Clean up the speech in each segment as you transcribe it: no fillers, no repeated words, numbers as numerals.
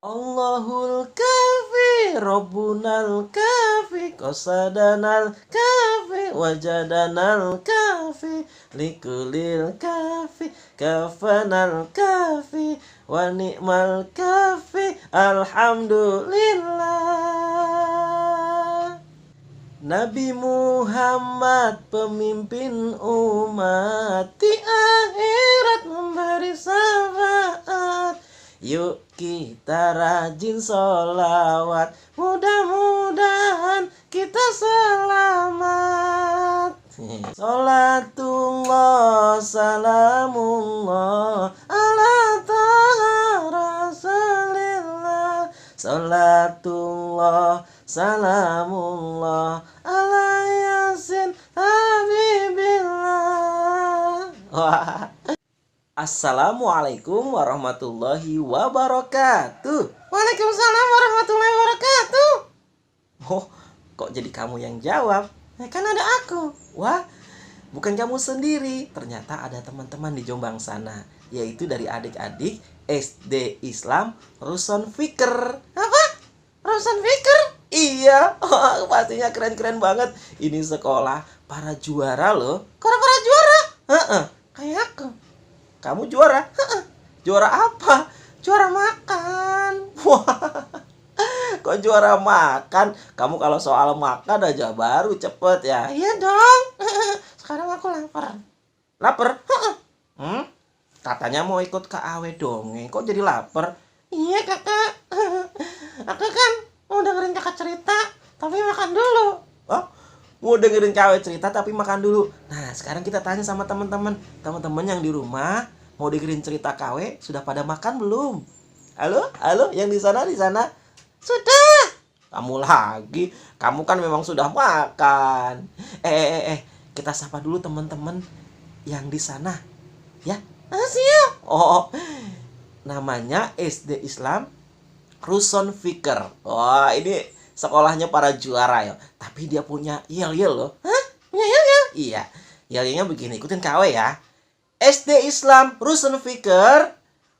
Allahul kafi, Rabbunal kafi, Qasadanal kafi, Wajadanal kafi, Likulil kafi, Kafanal kafi, Wa ni'mal kafi, Alhamdulillah. Nabi Muhammad pemimpin umat, di akhirat memberi syafaat. Yuk kita rajin sholawat, mudah-mudahan kita selamat. Sholatullah, salamullah, ala taha rasulillah. Sholatullah, salamullah, ala yasin habibillah. Wah. Assalamualaikum warahmatullahi wabarakatuh. Waalaikumsalam warahmatullahi wabarakatuh. Oh, kok jadi kamu yang jawab? Kan ada aku. Wah, bukan kamu sendiri. Ternyata ada teman-teman di Jombang sana, yaitu dari adik-adik SD Islam Rusun Fikr. Apa? Rusun Fikr? Iya, pastinya keren-keren banget. Ini sekolah para juara loh. Para juara? Heeh. Kayak aku. Kamu juara? Juara apa? Juara makan. Wah, kok juara makan? Kamu kalau soal makan aja baru cepet ya. Iya dong. Sekarang aku lapar. Lapar? Katanya mau ikut KAW dongeng, kok jadi lapar? Iya kakak. Aku kan mau dengerin kakak cerita, tapi makan dulu. Oh, mau dengerin KAW cerita tapi makan dulu. Nah, sekarang kita tanya sama teman-teman yang di rumah, mau dengerin cerita KAW sudah pada makan belum? Halo, yang di sana? Sudah. Kamu lagi, kamu kan memang sudah makan. Kita sapa dulu teman-teman yang di sana, ya. Siap. Oh, namanya SD Islam Rusun Fikr. Wah, ini sekolahnya para juara ya. Tapi dia punya yel-yel loh. Hah? Yel-yel? Iya, yel-yelnya begini, ikutin KW ya. SD Islam Rusun Fikr,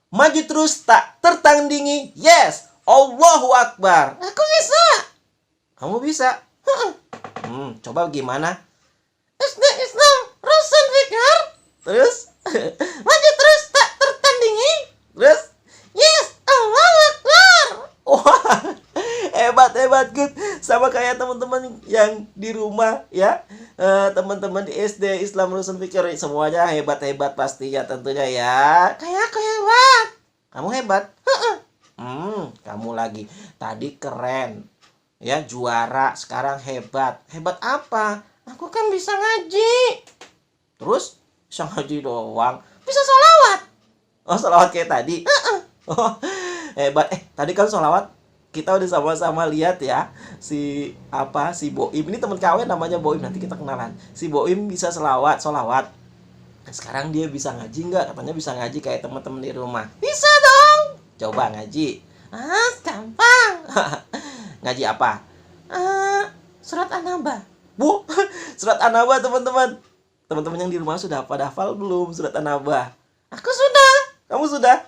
maju terus tak tertandingi. Yes, Allahu Akbar. Aku bisa. Kamu bisa? Coba gimana? SD Islam Rusun Fikr. Terus? Maju terus tak tertandingi. Terus? Yes, Allahu Akbar. Wah, hebat good. Sama kayak teman-teman yang di rumah ya. Teman-teman di SD Islam Rusun Fikr semuanya hebat pastinya tentunya ya. Kayak aku hebat. Kamu hebat? Kamu lagi. Tadi keren. Ya, juara, sekarang hebat. Hebat apa? Aku kan bisa ngaji. Terus bisa ngaji doang. Bisa sholawat. Oh, sholawat kayak tadi. Oh, hebat. Tadi kan sholawat kita udah sama-sama lihat ya. Si Boim. Ini teman KW namanya Boim, nanti kita kenalan. Si Boim bisa sholawat. Nah, sekarang dia bisa ngaji nggak? Katanya bisa ngaji kayak teman-teman di rumah. Bisa dong. Coba ngaji. Gampang. Ngaji apa? Surat An-Naba. Bu, surat An-Naba teman-teman. Teman-teman yang di rumah sudah pada hafal belum surat An-Naba? Aku sudah. Kamu sudah?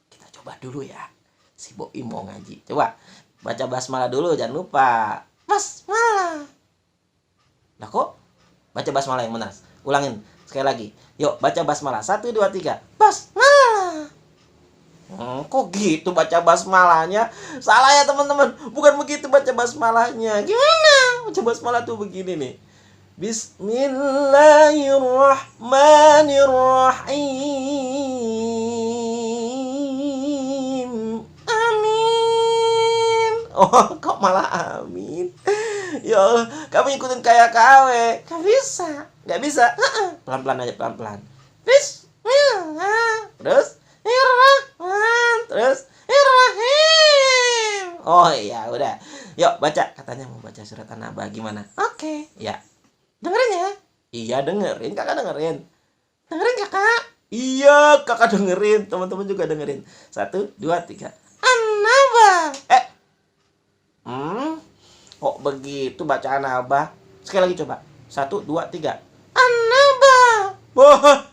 Kita coba dulu ya. Si Boim mau ngaji. Coba baca basmalah dulu, jangan lupa. Basmalah. Nah kok? Baca basmalah yang benar. Ulangin sekali lagi. Yuk, baca basmalah. 1, 2, 3. Basmalah. Kok gitu baca basmalahnya? Salah ya teman-teman. Bukan begitu baca basmalahnya. Gimana? Baca basmalah tuh begini nih. Bismillahirrahmanirrahim. Amin. Oh, kok malah amin? Ya Allah, kamu ikutin kayak KW. Gak bisa. Gak bisa? Pelan-pelan aja, pelan-pelan. Bismillah. Terus? Terus? Irrahim. Oh iya, udah. Yuk, baca. Katanya mau baca surat An-Naba. Gimana? Oke. Ya. Dengerin ya. Iya, dengerin. Kakak dengerin. Dengerin kakak. Iya, kakak dengerin. Teman-teman juga dengerin. 1, 2, 3. An-Naba. Kok begitu baca An-Naba? Sekali lagi coba. 1, 2, 3. An-Naba. Wah.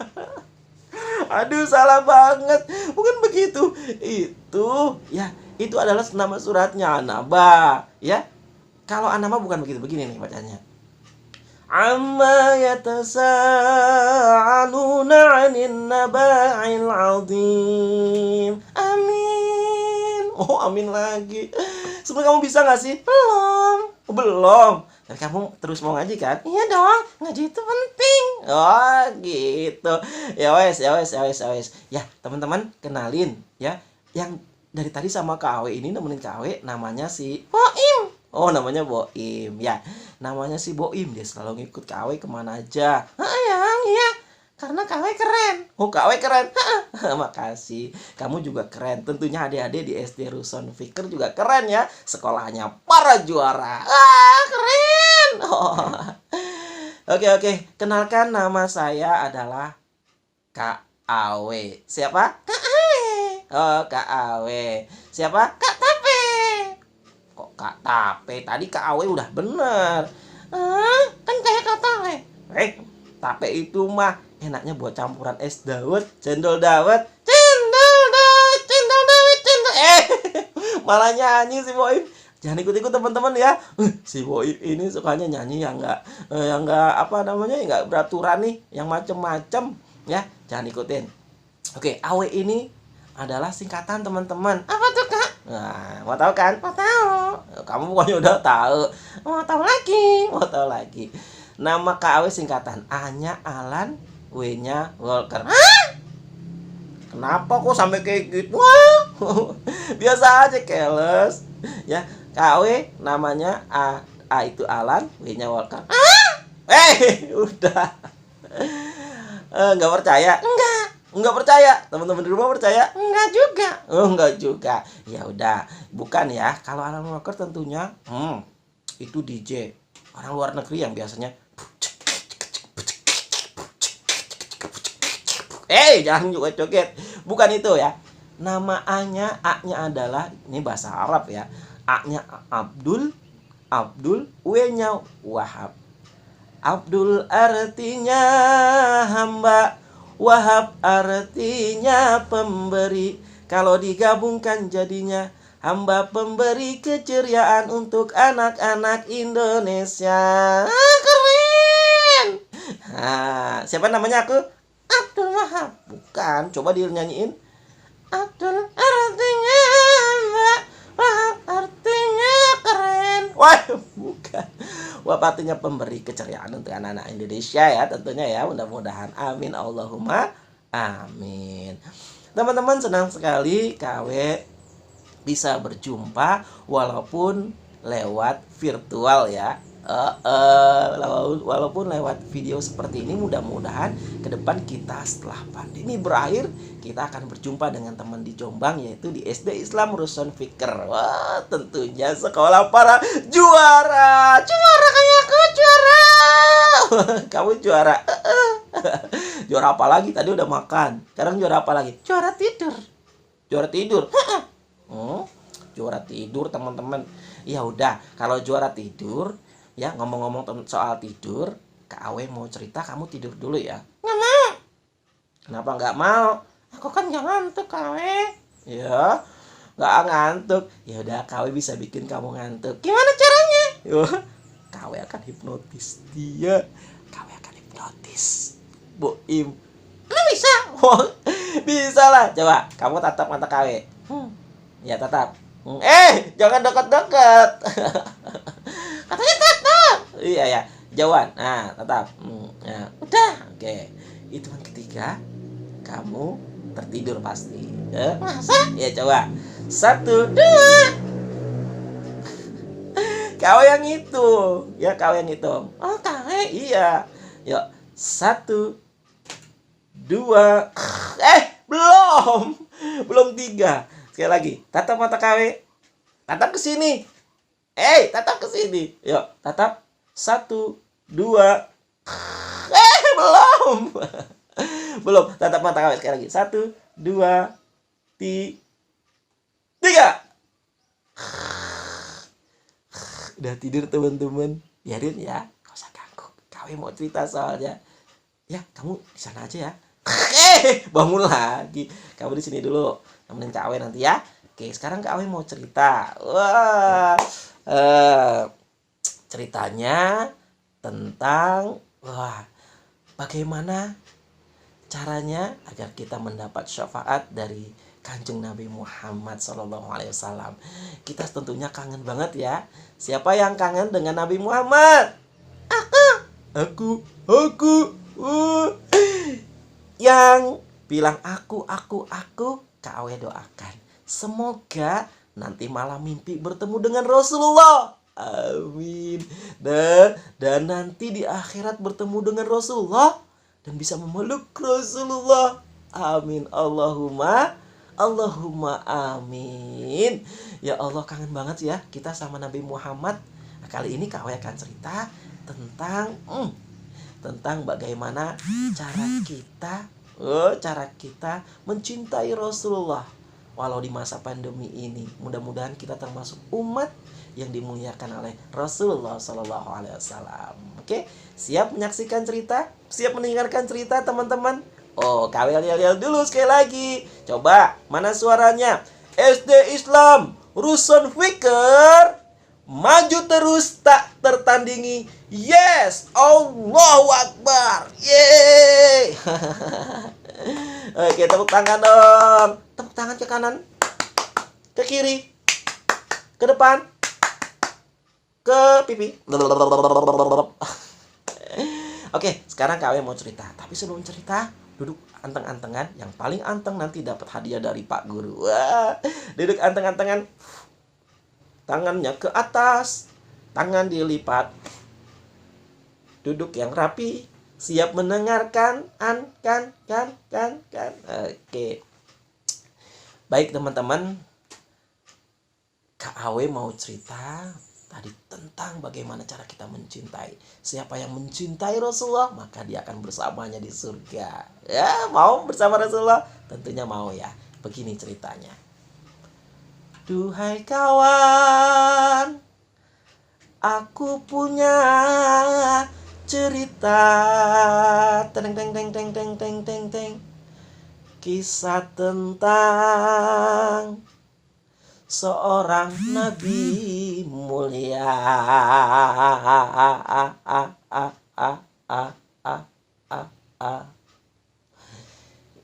Aduh, salah banget. Bukan begitu. Itu ya itu adalah nama suratnya An-Naba, ya. Kalau An-Naba bukan begitu, begini nih bacanya. Amma yatasaaluna 'anin naba'il 'adzim. Amin. Oh, amin lagi. Sebenarnya kamu bisa nggak sih? Belum. Belum. Tapi kamu terus mau ngaji kan? Iya dong, ngaji itu penting. Oh gitu. Ya wes, ya wes, ya wes, ya wes. Ya teman-teman kenalin ya. Yang dari tadi sama Kak Awe ini nemenin Kak Awe namanya si Boim. Oh namanya Boim ya. Namanya si Boim, dia selalu ngikut Kak Awe kemana aja. Yang iya. Karena KW keren. Oh Kak Awe keren. Makasih. Kamu juga keren. Tentunya adik-adik di SD Ruson Fikr juga keren ya. Sekolahnya para juara. Keren. Oh. Oke. Kenalkan, nama saya adalah Kak Awe. Siapa? Kak Awe. Oh, Kak Awe. Siapa? Kak Tape. Kok Kak Tape? Tadi Kak Awe udah bener. Kan kayak Kak Tape. Tape itu mah enaknya buat campuran es dawet, cendol dawet. Cendol dawet, cendol dawet, cendol. Malah nyanyi si Boim. Jangan ikut-ikut teman-teman ya. Si Boim ini sukanya nyanyi yang enggak apa namanya, yang enggak beraturan nih, yang macem-macem ya. Jangan ikutin. Oke, Awe ini adalah singkatan teman-teman. Apa tuh Kak? Nah, mau tahu kan? Mau tahu. Kamu pokoknya udah tahu. Mau tahu lagi. Mau tahu lagi. Nama Kak Awe singkatan A-nya Alan, W-nya Walker. Kenapa kok sampai kayak gitu? Biasa aja keles. Ya, Kak Awe namanya A itu Alan, W-nya Walker. Udah. Nggak percaya? Nggak percaya. Teman-teman di rumah percaya? Enggak juga. Oh, enggak juga. Ya udah, bukan ya. Kalau Alan Walker tentunya itu DJ. Orang luar negeri yang biasanya jangan joget-joget. Bukan itu ya. Nama A-nya adalah, ini bahasa Arab ya. A-nya Abdul, W-nya Wahab. Abdul artinya hamba, Wahab artinya pemberi. Kalau digabungkan jadinya hamba pemberi keceriaan untuk anak-anak Indonesia. Keren. Siapa namanya aku? Abdul Wahab. Bukan, coba dinyanyiin. Abdul artinya hamba, Wahab artinya keren. Wah, bukan. Wahab artinya pemberi keceriaan untuk anak-anak Indonesia ya, tentunya ya. Mudah-mudahan. Amin Allahumma amin. Teman-teman, senang sekali KW bisa berjumpa walaupun lewat virtual ya. Walaupun lewat video seperti ini, mudah-mudahan ke depan kita setelah pandemi berakhir kita akan berjumpa dengan teman di Jombang, yaitu di SD Islam Ruson Fikr. Wah, tentunya sekolah para juara. Juara kayak aku juara. Kamu juara. Juara apa lagi? Tadi udah makan. Sekarang juara apa lagi? Juara tidur. Juara tidur. Juara tidur, teman-teman. Ya udah, kalau juara tidur ya, ngomong-ngomong soal tidur, Kak Awe mau cerita, kamu tidur dulu ya. Nggak mau. Kenapa nggak mau? Aku kan gak ngantuk KW. Ya, nggak ngantuk. Ya udah, Kak Awe bisa bikin kamu ngantuk. Gimana caranya? Kak Awe akan hipnotis dia. Kak Awe akan hipnotis Boim. Lu bisa? Bisa lah. Coba, kamu tatap mata Kak Awe. Ya, tatap. Jangan dekat-dekat. Katanya tatap. Iya ya, jauhan. Nah, tatap. Ya. Udah. Oke. Hitungan ketiga, kamu tertidur pasti. Masa? Ya coba. 1, 2. Kau yang hitung. Ya, kau yang hitung. Oh, KW. Iya. Yuk. 1, 2. Belum. Belum 3. Sekali lagi. Tatap mata KW. Tatap ke sini. Tatap ke sini. Yuk, tatap. 1, 2. Belum. Belum. Tatap mata KW sekali lagi. 1, 2, 3. Udah tidur teman-teman. Biarin ya. Gak usah ganggu. KW mau cerita soalnya. Ya, kamu di sana aja ya. Bangun lagi. Kamu di sini dulu. Nemenin KW nanti ya. Oke, sekarang Kak Awe mau cerita. Wah, eh, ceritanya tentang bagaimana caranya agar kita mendapat syafaat dari Kanjeng Nabi Muhammad SAW. Kita tentunya kangen banget ya. Siapa yang kangen dengan Nabi Muhammad? Aku. Yang bilang aku, Kak Awe doakan. Semoga nanti malam mimpi bertemu dengan Rasulullah. Amin. Dan nanti di akhirat bertemu dengan Rasulullah dan bisa memeluk Rasulullah. Amin. Allahumma amin. Ya Allah, kangen banget ya kita sama Nabi Muhammad. Nah, kali ini Kak Awe akan cerita tentang bagaimana cara kita mencintai Rasulullah walau di masa pandemi ini. Mudah-mudahan kita termasuk umat yang dimuliakan oleh Rasulullah Sallallahu Alaihi Wasallam. Oke, siap menyaksikan cerita? Siap mendengarkan cerita, teman-teman? Oh, Kak Awe lihat dulu sekali lagi. Coba, mana suaranya? SD Islam Rusun Fikir, maju terus tak tertandingi. Yes, Allahu Akbar. Yeay. Oke, tepuk tangan dong. Tepuk tangan ke kanan, ke kiri, ke depan, ke pipi. Oke, sekarang Kak Awe mau cerita. Tapi sebelum cerita, duduk anteng-antengan. Yang paling anteng nanti dapat hadiah dari Pak Guru. Wah, duduk anteng-antengan. Tangannya ke atas, tangan dilipat. Duduk yang rapi, siap mendengarkan. Kan. Oke. Baik teman-teman, Kak Awe mau cerita tadi tentang bagaimana cara kita mencintai. Siapa yang mencintai Rasulullah, maka dia akan bersamanya di surga. Ya, mau bersama Rasulullah? Tentunya mau ya. Begini ceritanya. Duhai kawan, aku punya cerita. Teng. Kisah tentang seorang nabi mulia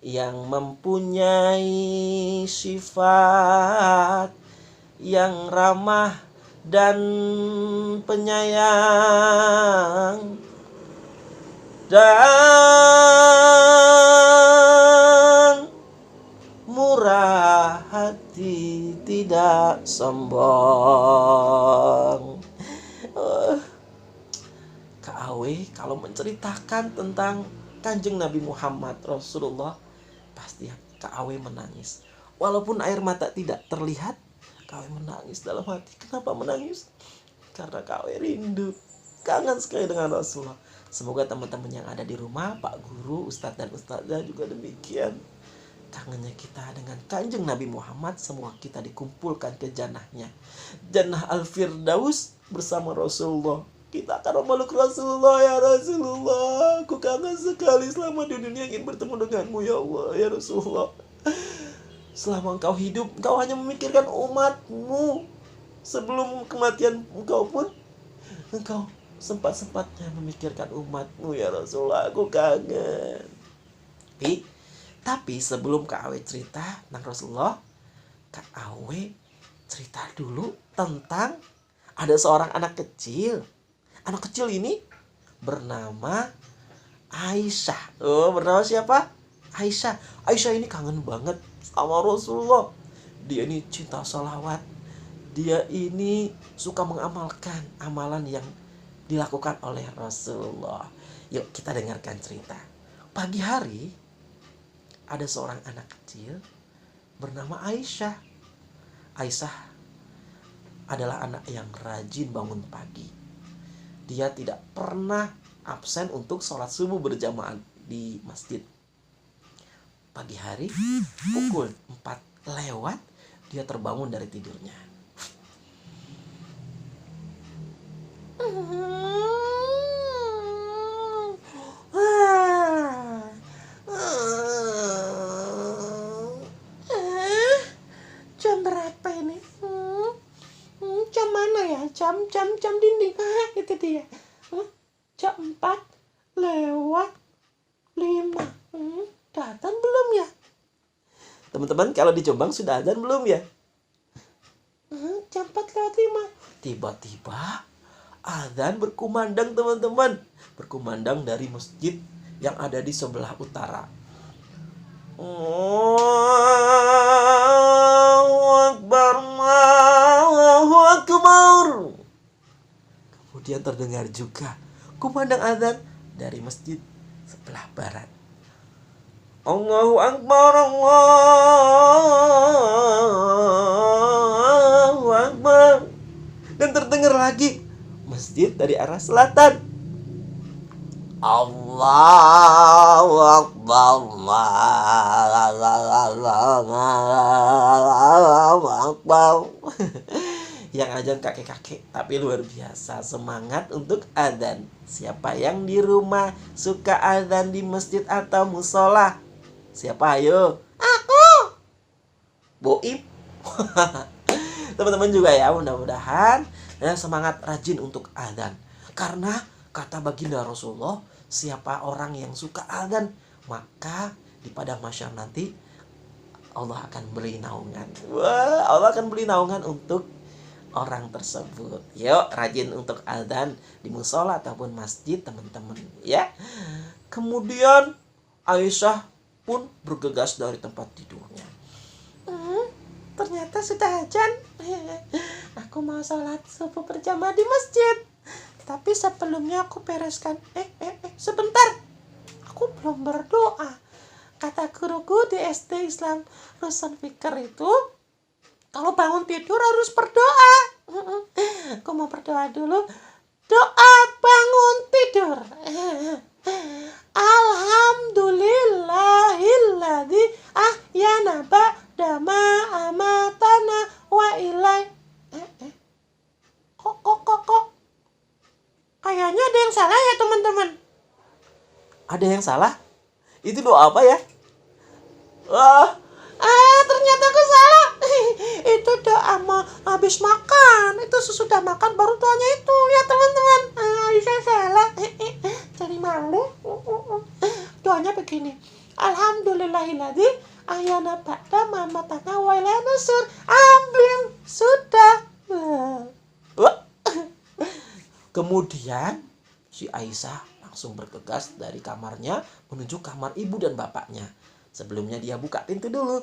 yang mempunyai sifat yang ramah dan penyayang dan murah hati, tidak sombong. Kak Awe kalau menceritakan tentang Kanjeng Nabi Muhammad Rasulullah, pasti Kak Awe menangis. Walaupun air mata tidak terlihat, Kak Awe menangis dalam hati. Kenapa menangis? Karena Kak Awe rindu, kangen sekali dengan Rasulullah. Semoga teman-teman yang ada di rumah, Pak Guru, Ustadz dan Ustadzah juga demikian. Kangennya kita dengan Kanjeng Nabi Muhammad, semua kita dikumpulkan ke jannahnya. Jannah Al-Firdaus bersama Rasulullah. Kita akan memeluk Rasulullah. Ya Rasulullah, aku kangen sekali selama di dunia ingin bertemu denganmu ya Allah. Ya Rasulullah, selama engkau hidup, engkau hanya memikirkan umatmu. Sebelum kematian engkau pun, engkau sempat-sempatnya memikirkan umatmu. Ya Rasulullah, aku kangen. Tapi sebelum Kak Awe cerita tentang Rasulullah, Kak Awe cerita dulu tentang ada seorang anak kecil. Anak kecil ini bernama Aisyah. Bernama siapa? Aisyah. Aisyah ini kangen banget sama Rasulullah. Dia ini cinta sholawat. Dia ini suka mengamalkan amalan yang dilakukan oleh Rasulullah. Yuk kita dengarkan cerita. Pagi hari ada seorang anak kecil bernama Aisyah. Aisyah adalah anak yang rajin bangun pagi. Dia tidak pernah absen untuk sholat subuh berjamaah di masjid. Pagi hari pukul 4 lewat dia terbangun dari tidurnya. Jam berapa 4:05. Udah adzan belum ya? Teman-teman, kalau di Jombang sudah adzan belum ya? Jam 4:05. Tiba-tiba adzan berkumandang, teman-teman. Berkumandang dari masjid yang ada di sebelah utara. Allahu Akbar, Allahu Akbar. Kemudian terdengar juga kumandang adzan dari masjid sebelah barat. Allahu Akbar, Allahu Akbar. Dan terdengar lagi masjid dari arah selatan. Allahu Akbar, Allahu Akbar. Yang azan kakek-kakek, tapi luar biasa semangat untuk adzan. Siapa yang di rumah suka adzan di masjid atau musola? Siapa, ayo? Aku. Boim. Teman-teman juga ya, mudah-mudahan semangat rajin untuk adzan. Karena kata baginda Rasulullah, siapa orang yang suka adzan, maka di padang mahsyar nanti Allah akan beri naungan. Wah, Allah akan beri naungan untuk orang tersebut. Yuk, rajin untuk adzan di musola ataupun masjid, teman-teman ya. Kemudian Aisyah pun bergegas dari tempat tidurnya. Ternyata sudah adzan. Aku mau sholat subuh berjamaah di masjid. Tapi sebelumnya aku bereskan. Sebentar. Aku belum berdoa. Kata guruku di SD Islam Rusun Fikr itu, kalau bangun tidur harus berdoa. Aku mau berdoa dulu. Doa bangun tidur. Alhamdulillahilladzi ahyana ba'da ma amatana wa ilai. Kok. Kayaknya ada yang salah ya, teman-teman. Ada yang salah? Itu doa apa ya? Wah, Ternyata aku salah. Itu doa mau habis makan. Itu sesudah makan baru doanya itu ya, teman-teman. Bisa salah. Jadi malu. Doanya begini. Alhamdulillahilladzi ahyana ba'da ma amatana wa ilaihi nusyur. Amin. Sudah. wah. Kemudian si Aisyah langsung bergegas dari kamarnya menuju kamar ibu dan bapaknya. Sebelumnya dia buka pintu dulu.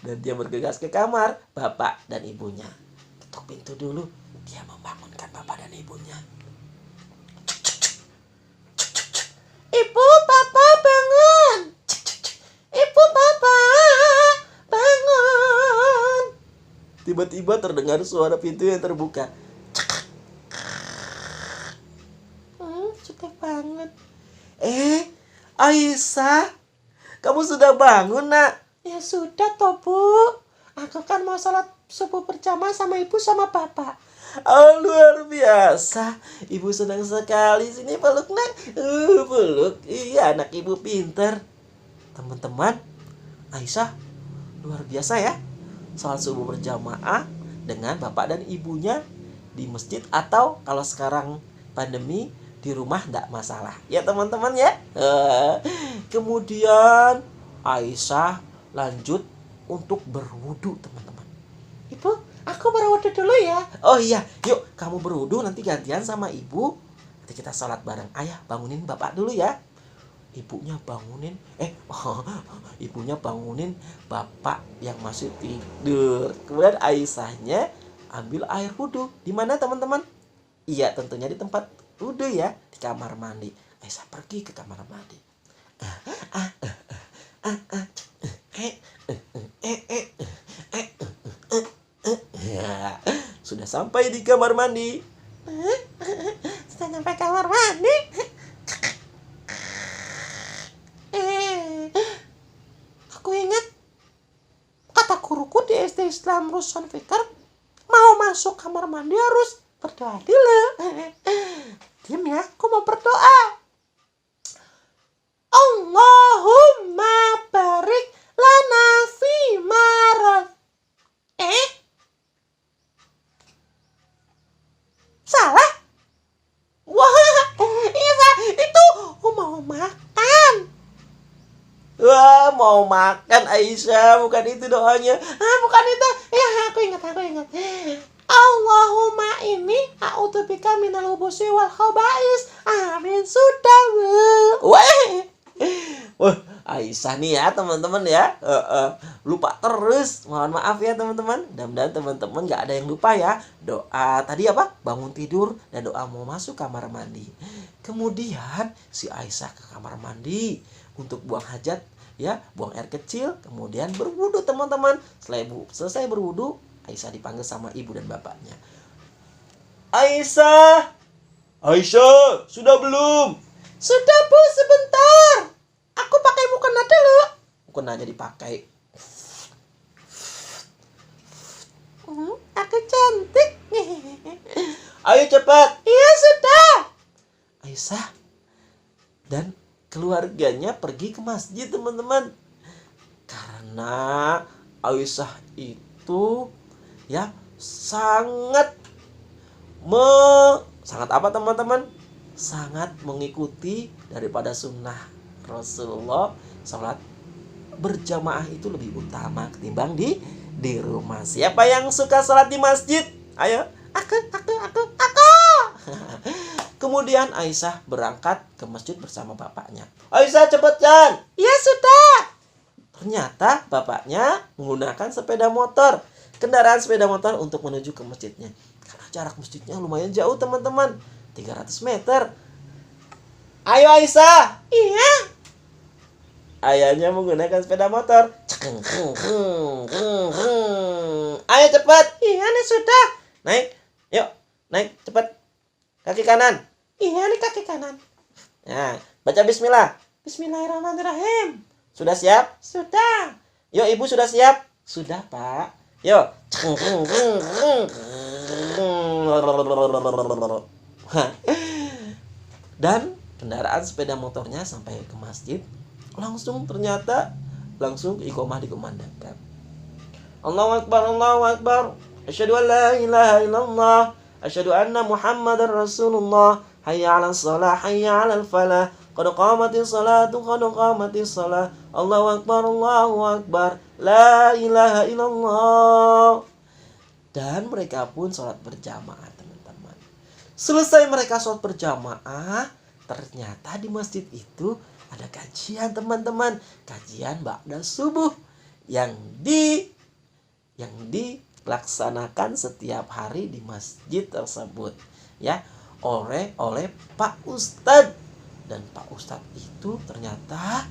Dan dia bergegas ke kamar bapak dan ibunya. Ketuk pintu dulu. Dia membangunkan bapak dan ibunya. Ibu, bapak bangun. Ibu, bapak bangun. Tiba-tiba terdengar suara pintu yang terbuka. Sudah bangun. Aisyah, kamu sudah bangun, nak? Ya sudah toh, Bu. Aku kan mau sholat subuh berjamaah sama ibu sama bapak. Oh, luar biasa. Ibu senang sekali. Sini peluk, nak. Peluk. Iya, anak ibu pinter. Teman-teman, Aisyah luar biasa ya. Sholat subuh berjamaah dengan bapak dan ibunya di masjid, atau kalau sekarang pandemi di rumah enggak masalah. Ya teman-teman ya. Kemudian Aisyah lanjut untuk berwudu, teman-teman. Ibu, aku berwudu dulu ya. Oh iya, yuk kamu berwudu, nanti gantian sama ibu. Nanti kita sholat bareng. Ayah bangunin bapak dulu ya. Ibunya bangunin bapak yang masih tidur. Kemudian Aisyahnya ambil air wudu. Di mana, teman-teman? Iya, tentunya di tempat wudu ya, di kamar mandi. Aisyah pergi ke kamar mandi. Sudah sampai di kamar mandi. Sudah sampai kamar mandi. Aku ingat kata guruku di SD Islam Rusun Fikr, mau masuk kamar mandi harus berdoa dulu. Diam ya, aku mau berdoa. Allahumma barik lana fi marad. Salah? mau makan Aisyah, bukan itu doanya. Bukan itu. Ya, aku ingat. Allahumma ini a'udzubika minal khubuthi wal khaba'is. Amin, sudah, Bu. Wah, Aisyah nih ya teman-teman ya. Lupa terus. Mohon maaf ya teman-teman. Mudah-mudahan teman-teman gak ada yang lupa ya. Doa tadi apa? Bangun tidur dan doa mau masuk kamar mandi. Kemudian si Aisyah ke kamar mandi untuk buang hajat ya, buang air kecil, kemudian berwudu teman-teman. Selesai berwudu, Aisyah dipanggil sama ibu dan bapaknya. Aisyah, sudah belum? Sudah, Bu, sebentar. Aku pakai mukena dulu. Mukenanya dipakai. Aku cantik. Ayo cepat. Iya, sudah. Aisyah dan keluarganya pergi ke masjid teman-teman. Karena Aisyah itu ya sangat apa teman-teman? Sangat mengikuti daripada sunnah Rasulullah. Salat berjamaah itu lebih utama ketimbang di rumah. Siapa yang suka salat di masjid? Ayo. Aku. Kemudian Aisyah berangkat ke masjid bersama bapaknya. Aisyah cepat, Jan. Iya, sudah. Ternyata bapaknya menggunakan sepeda motor. Kendaraan sepeda motor untuk menuju ke masjidnya. Karena jarak masjidnya lumayan jauh teman-teman. 300 meter. Ayo Aisyah. Iya. Ayahnya menggunakan sepeda motor. Ayo cepat. Iya, nih sudah. Naik. Yuk, naik cepat. Kaki kanan. Iya, nih kaki kanan. Nah, baca bismillah. Bismillahirrahmanirrahim. Sudah siap? Sudah. Yuk, ibu sudah siap? Sudah, Pak. Yuk. Dan kendaraan sepeda motornya sampai ke masjid. Langsung iqamah dikumandangkan. Allahu Akbar, Allahu Akbar. Asyhadu an la ilaha illallah. Asyhadu anna Muhammadar Rasulullah. Hayya 'alas shalah, hayya 'alal falah. Qad qamatis salatu, qad qamatis salah. Allahu Akbar, Allahu Akbar. La ilaha illallah. Dan mereka pun sholat berjamaah teman-teman. Selesai mereka sholat berjamaah, ternyata di masjid itu ada kajian teman-teman. Kajian ba'da subuh yang dilaksanakan setiap hari di masjid tersebut ya oleh Pak Ustadz. Dan Pak Ustadz itu ternyata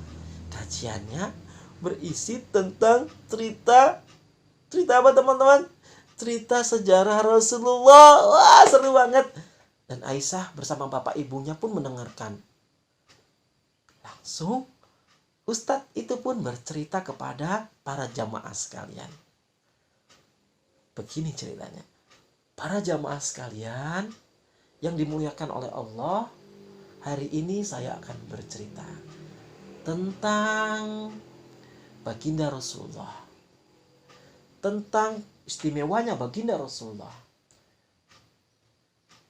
kajiannya berisi tentang cerita apa teman-teman? Cerita sejarah Rasulullah. Wah, seru banget. Dan Aisyah bersama bapak ibunya pun mendengarkan. Langsung Ustadz itu pun bercerita kepada para jamaah sekalian. Begini ceritanya. Para jamaah sekalian yang dimuliakan oleh Allah, hari ini saya akan bercerita tentang baginda Rasulullah. Tentang istimewanya baginda Rasulullah.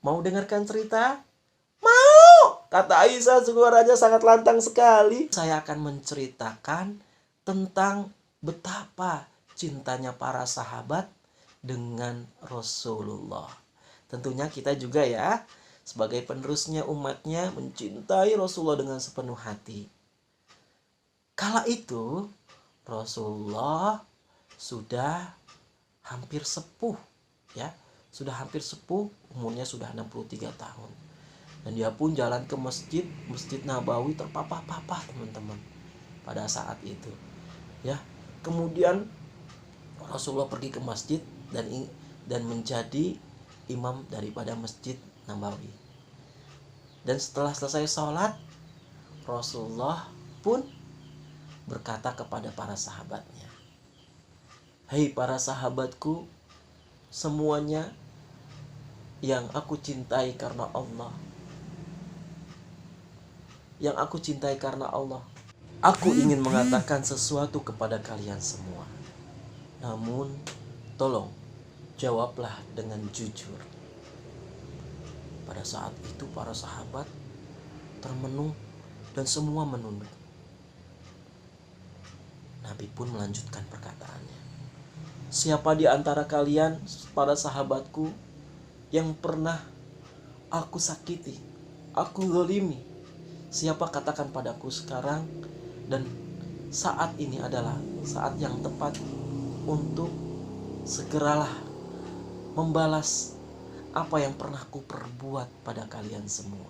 Mau dengarkan cerita? Mau! Kata Aisyah suaranya sangat lantang sekali. Saya akan menceritakan tentang betapa cintanya para sahabat dengan Rasulullah. Tentunya kita juga ya, sebagai penerusnya umatnya mencintai Rasulullah dengan sepenuh hati. Kala itu Rasulullah sudah hampir sepuh ya. Sudah hampir sepuh, umurnya sudah 63 tahun. Dan dia pun jalan ke Masjid Nabawi terpapah-papah teman-teman pada saat itu. Ya. Kemudian Rasulullah pergi ke masjid dan menjadi imam daripada Masjid Nabawi. Dan setelah selesai sholat, Rasulullah pun berkata kepada para sahabatnya, "Hei para sahabatku, semuanya yang aku cintai karena Allah. Yang aku cintai karena Allah. Aku ingin mengatakan sesuatu kepada kalian semua. Namun, tolong jawablah dengan jujur." Pada saat itu para sahabat termenung dan semua menunduk. Nabi pun melanjutkan perkataannya. Siapa di antara kalian, para sahabatku, yang pernah aku sakiti, aku zalimi? Siapa katakan padaku sekarang, dan saat ini adalah saat yang tepat untuk segeralah membalas apa yang pernah ku perbuat pada kalian semua.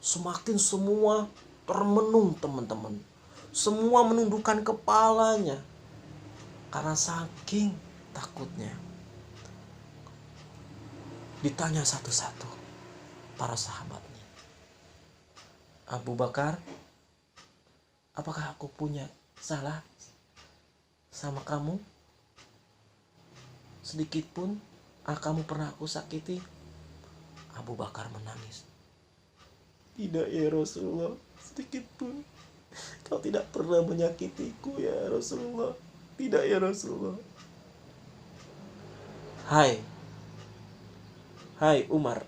Semakin semua termenung teman-teman. Semua menundukkan kepalanya karena saking takutnya. Ditanya satu-satu para sahabatnya. Abu Bakar, apakah aku punya salah sama kamu? Sedikit pun kamu pernah aku sakiti? Abu Bakar menangis. Tidak ya Rasulullah, sedikit pun. Kau tidak pernah menyakitiku ya Rasulullah. Tidak ya Rasulullah. Hai Umar.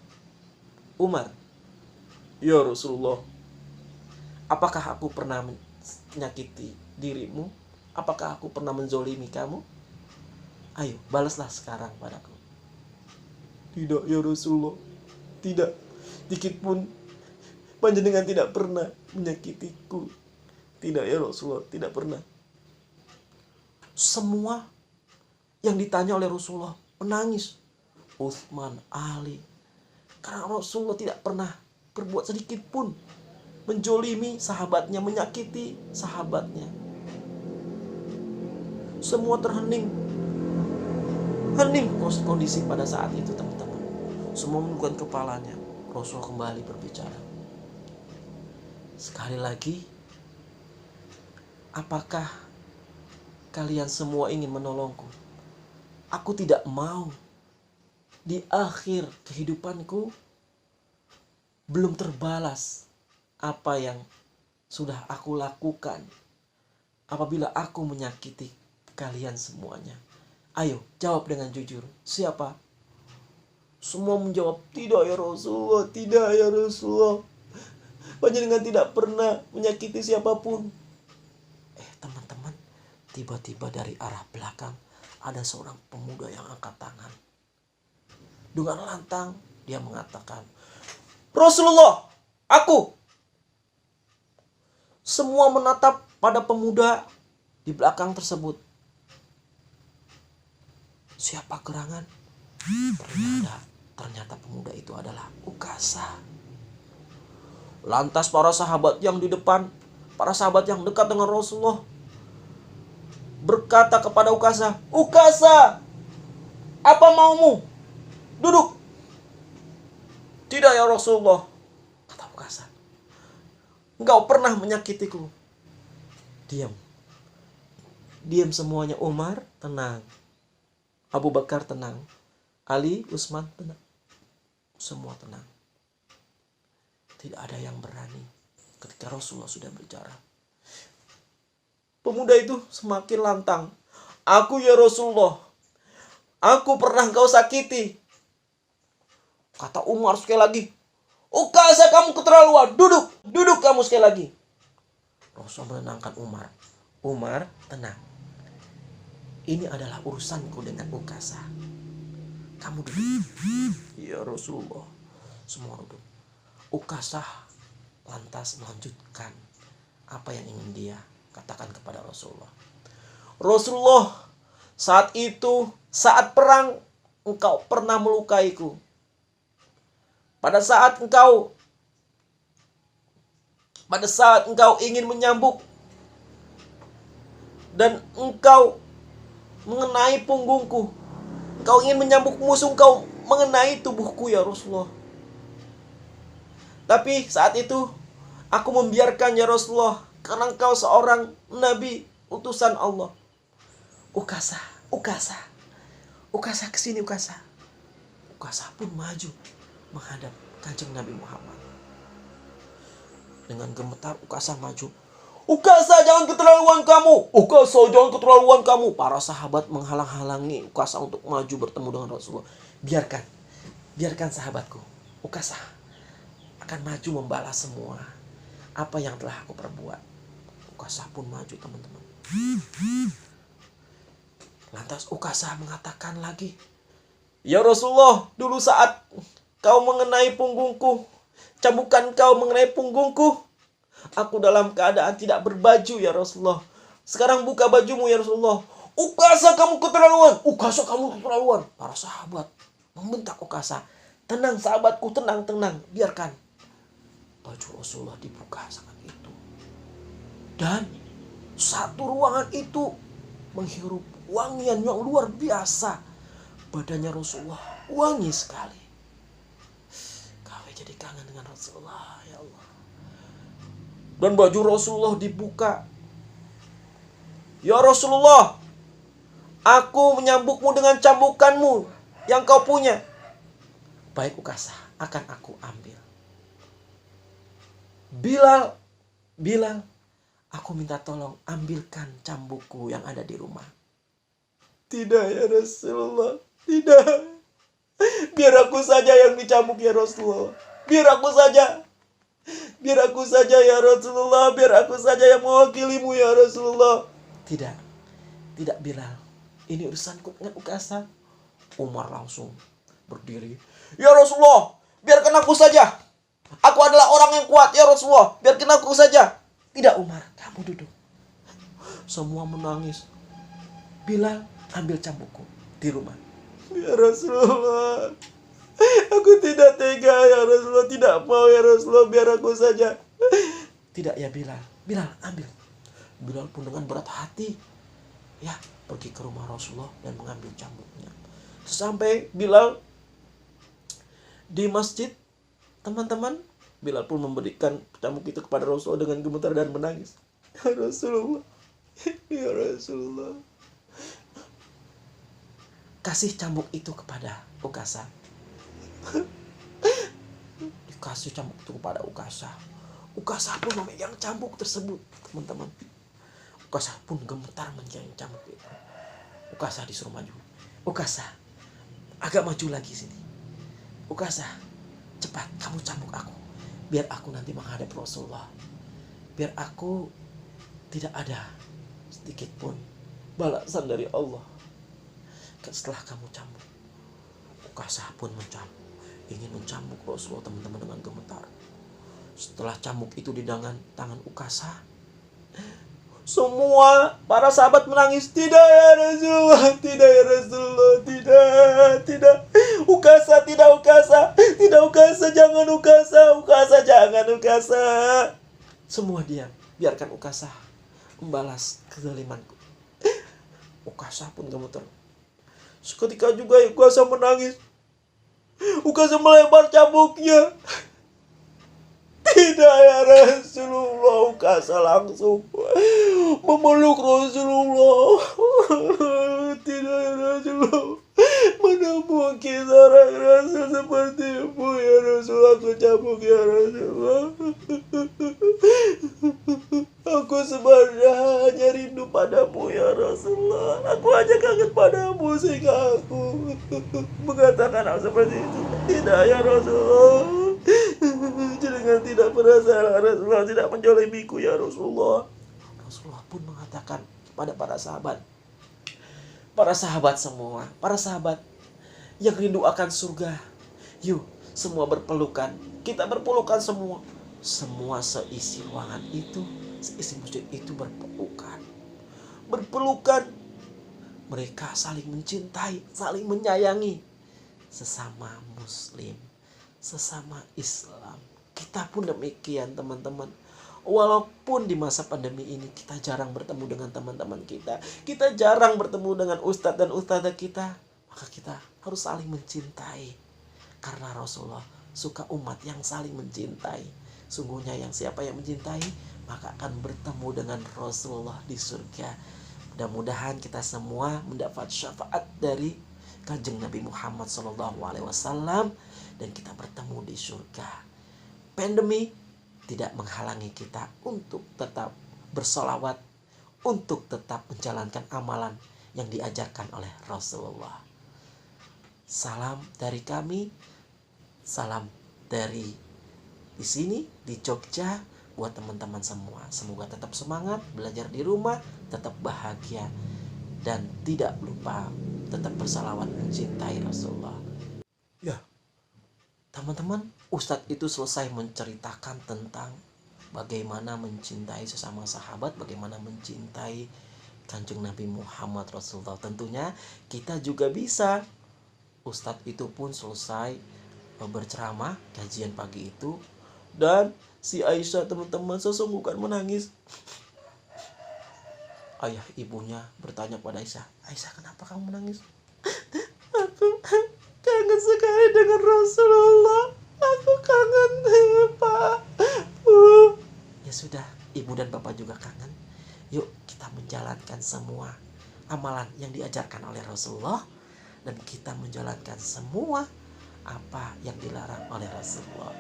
Ya Rasulullah. Apakah aku pernah menyakiti dirimu? Apakah aku pernah menzolimi kamu? Ayo, balaslah sekarang padaku. Tidak ya Rasulullah. Tidak. Dikit pun panjenengan tidak pernah menyakitiku. Tidak ya Rasulullah, tidak pernah. Semua yang ditanya oleh Rasulullah menangis. Utsman, Ali. Karena Rasulullah tidak pernah berbuat sedikit pun menjolimi sahabatnya, menyakiti sahabatnya. Semua terhening. Hening kondisi pada saat itu teman-teman. Semua menundukkan kepalanya. Rasul kembali berbicara. Sekali lagi, apakah kalian semua ingin menolongku? Aku tidak mau di akhir kehidupanku belum terbalas apa yang sudah aku lakukan apabila aku menyakiti kalian semuanya. Ayo, jawab dengan jujur. Siapa? Semua menjawab, tidak ya Rasulullah, tidak ya Rasulullah. Panjenengan tidak pernah menyakiti siapapun. Teman-teman, tiba-tiba dari arah belakang ada seorang pemuda yang angkat tangan. Dengan lantang dia mengatakan, Rasulullah, aku. Semua menatap pada pemuda di belakang tersebut. Siapa gerangan? Ternyata pemuda itu adalah Ukasha. Lantas para sahabat yang di depan, para sahabat yang dekat dengan Rasulullah berkata kepada Ukasha, Ukasha, apa maumu? Duduk. Tidak ya Rasulullah, kata Ukasha. Engkau pernah menyakitiku. Diam semuanya. Umar tenang, Abu Bakar tenang, Ali, Utsman tenang. Semua tenang. Tidak ada yang berani ketika Rasulullah sudah bicara. Pemuda itu semakin lantang. Aku ya Rasulullah, aku pernah engkau sakiti. Kata Umar sekali lagi, Ukasha, kamu keterlaluan. Duduk kamu sekali lagi. Rasul menenangkan Umar. Umar, tenang. Ini adalah urusanku dengan Ukasha. Kamu duduk. Ya Rasulullah. Semua duduk. Ukasha lantas melanjutkan apa yang ingin dia katakan kepada Rasulullah. Rasulullah, saat itu, saat perang, engkau pernah melukaiku. Pada saat engkau ingin menyambuk dan engkau mengenai punggungku, engkau ingin menyambuk musuh, engkau mengenai tubuhku ya Rasulullah. Tapi saat itu aku membiarkan ya Rasulullah, karena engkau seorang nabi utusan Allah. Ukasha kesini Ukasha. Ukasha pun maju menghadap Kanjeng Nabi Muhammad. Dengan gemetar Ukasha maju. Ukasha, jangan keterlaluan kamu. Ukasha, jangan keterlaluan kamu. Para sahabat menghalang-halangi Ukasha untuk maju bertemu dengan Rasulullah. Biarkan sahabatku. Ukasha akan maju membalas semua apa yang telah aku perbuat. Ukasa pun maju, teman-teman. Lantas Ukasa mengatakan lagi, "Ya Rasulullah, dulu saat kau mengenai punggungku, cambukan kau mengenai punggungku, aku dalam keadaan tidak berbaju ya Rasulullah. Sekarang buka bajumu ya Rasulullah." "Ukasa, kamu keterlaluan! Ukasa, kamu keterlaluan!" Para sahabat membentak Ukasa. "Tenang sahabatku, tenang, tenang. Biarkan." Baju Rasulullah dibuka saat itu. Dan satu ruangan itu menghirup wangian yang luar biasa. Badannya Rasulullah wangi sekali. Kau jadi kangen dengan Rasulullah, ya Allah. Dan baju Rasulullah dibuka. "Ya Rasulullah, aku menyambukmu dengan cambukanmu yang kau punya." "Baik Ukasa, akan aku ambil." Bilal, aku minta tolong ambilkan cambukku yang ada di rumah." "Tidak ya Rasulullah, tidak. Biar aku saja yang dicambuk ya Rasulullah. Biar aku saja. Biar aku saja ya Rasulullah. Biar aku saja yang mewakilimu ya Rasulullah." "Tidak, tidak Bilal. Ini urusanku dengan Ukasa." Umar langsung berdiri. "Ya Rasulullah, biarkan aku saja. Aku adalah orang yang kuat ya Rasulullah. Biarkan aku saja." "Tidak Umar, kamu duduk." Semua menangis. "Bilal, ambil cambukku di rumah." "Ya Rasulullah, aku tidak tega ya Rasulullah. Tidak mau ya Rasulullah, biar aku saja." "Tidak ya Bilal. Bilal, ambil." Bilal pun dengan berat hati ya pergi ke rumah Rasulullah dan mengambil cambuknya. Sesampai Bilal di masjid, teman-teman, Bilal pun memberikan cambuk itu kepada Rasulullah dengan gemetar dan menangis. "Ya Rasulullah, ya Rasulullah." Kasih cambuk itu kepada Ukasa. Dikasih cambuk itu kepada Ukasa. Ukasa pun memegang cambuk tersebut, teman-teman. Ukasa pun gemetar memegang cambuk itu. Ukasa disuruh maju. "Ukasa, agak maju lagi sini. Ukasa, cepat kamu cambuk aku. Biar aku nanti menghadap Rasulullah. Biar aku tidak ada sedikit pun balasan dari Allah setelah kamu cambuk." Ukasa pun mencambuk, ingin mencambuk Rasulullah, teman-teman, dengan gemetar. Setelah cambuk itu di tangan Ukasa, semua para sahabat menangis. "Tidak ya Rasulullah, tidak ya Rasulullah, tidak, tidak. Ukasa, tidak Ukasa, tidak Ukasa, jangan Ukasa, Ukasa, jangan Ukasa." Semua diam, biarkan Ukasa membalas kezalimanku. Ukasa pun gemetar. Seketika juga Ukasa menangis. Ukasa melempar cambuknya. "Tidak ya Rasulullah." Ukasa langsung memeluk Rasulullah. "Tidak ya Rasulullah. Mana mungkin seorang Rasul sepertimu ya Rasulullah. Aku cambuk ya Rasulullah. Aku sebenarnya hanya rindu padamu ya Rasulullah. Aku hanya kangen padamu sehingga aku mengatakan hal seperti itu. Tidak ya Rasulullah. Jangan, tidak pernah salah Rasulullah, tidak menjolimiku ya Rasulullah." Rasulullah pun mengatakan kepada para sahabat semua, para sahabat yang rindu akan surga, yuk semua berpelukan. Kita berpelukan semua. Semua seisi ruangan itu, seisi masjid itu berpelukan. Mereka saling mencintai, saling menyayangi sesama muslim, sesama Islam. Kita pun demikian, teman-teman. Walaupun di masa pandemi ini kita jarang bertemu dengan teman-teman kita jarang bertemu dengan ustadz dan ustadzah kita, maka kita harus saling mencintai. Karena Rasulullah suka umat yang saling mencintai. Sungguhnya yang siapa yang mencintai, maka akan bertemu dengan Rasulullah di surga. Mudah-mudahan kita semua mendapat syafaat dari Kanjeng Nabi Muhammad SAW dan kita bertemu di surga. Pandemi tidak menghalangi kita untuk tetap bersolawat, untuk tetap menjalankan amalan yang diajarkan oleh Rasulullah. Salam dari kami, salam dari di sini di Jogja, buat teman-teman semua. Semoga tetap semangat belajar di rumah, tetap bahagia, dan tidak lupa tetap bersalawat mencintai Rasulullah. Ya, teman-teman, Ustadz itu selesai menceritakan tentang bagaimana mencintai sesama sahabat, bagaimana mencintai Kanjeng Nabi Muhammad Rasulullah. Tentunya kita juga bisa. Ustadz itu pun selesai berceramah kajian pagi itu, dan si Aisyah, teman-teman, sesungguhnya menangis. Ayah ibunya bertanya pada Aisyah, "Aisyah, kenapa kamu menangis?" "Aku kangen sekali dengan Rasulullah. Aku kangen, Pak. Ya sudah, ibu dan bapak juga kangen. Yuk kita menjalankan semua amalan yang diajarkan oleh Rasulullah, dan kita menjalankan semua apa yang dilarang oleh Rasulullah.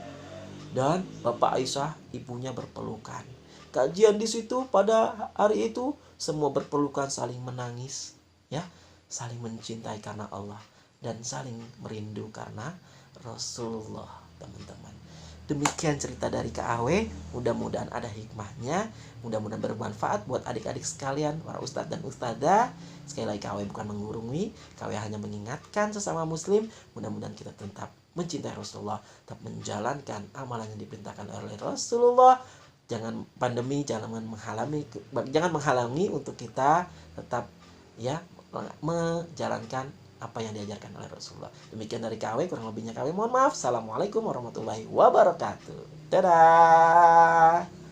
Dan Bapak Aisyah, ibunya berpelukan. Kajian di situ pada hari itu semua berpelukan, saling menangis, ya, saling mencintai karena Allah dan saling merindu karena Rasulullah, teman-teman. Demikian cerita dari KAW. Mudah-mudahan ada hikmahnya, mudah-mudahan bermanfaat buat adik-adik sekalian, para ustadz dan ustadzah. Sekali lagi, KAW bukan menggurui, KAW hanya mengingatkan sesama muslim. Mudah-mudahan kita tetap mencintai Rasulullah, tetap menjalankan amalan yang diperintahkan oleh Rasulullah. Jangan pandemi, jangan menghalangi untuk kita tetap, ya, menjalankan apa yang diajarkan oleh Rasulullah. Demikian dari KW, kurang lebihnya KW mohon maaf. Assalamualaikum warahmatullahi wabarakatuh. Dadah.